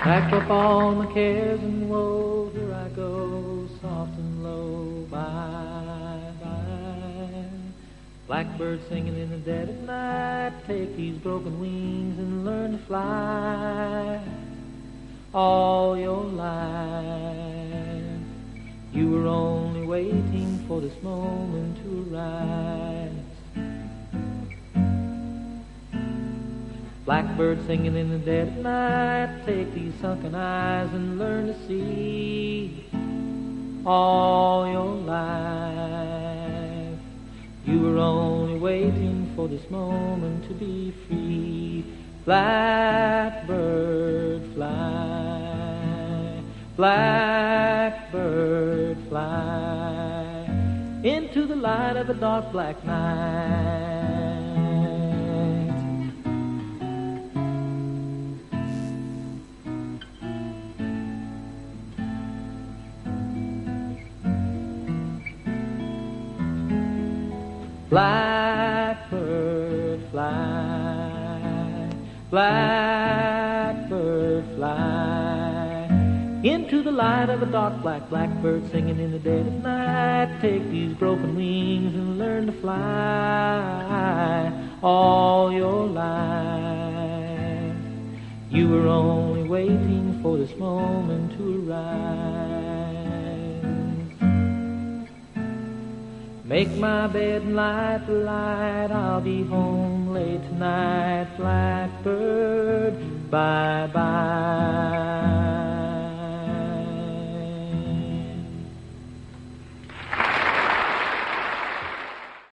Pack up all my cares and woes, here I go, soft and low, bye, bye. Blackbird singing in the dead of night, take these broken wings and learn to fly. All your life, you were only waiting for this moment to arise. Blackbird singing in the dead of night, take these sunken eyes and learn to see. All your life, you were only waiting for this moment to be free. Blackbird fly, blackbird fly, into the light of a dark black night. Blackbird fly, blackbird fly, into the light of a dark blackbird singing in the dead of night. Take these broken wings and learn to fly. All your life, you were only waiting for this moment to arise. Make my bed and light the light, I'll be home late tonight. Blackbird, bye-bye.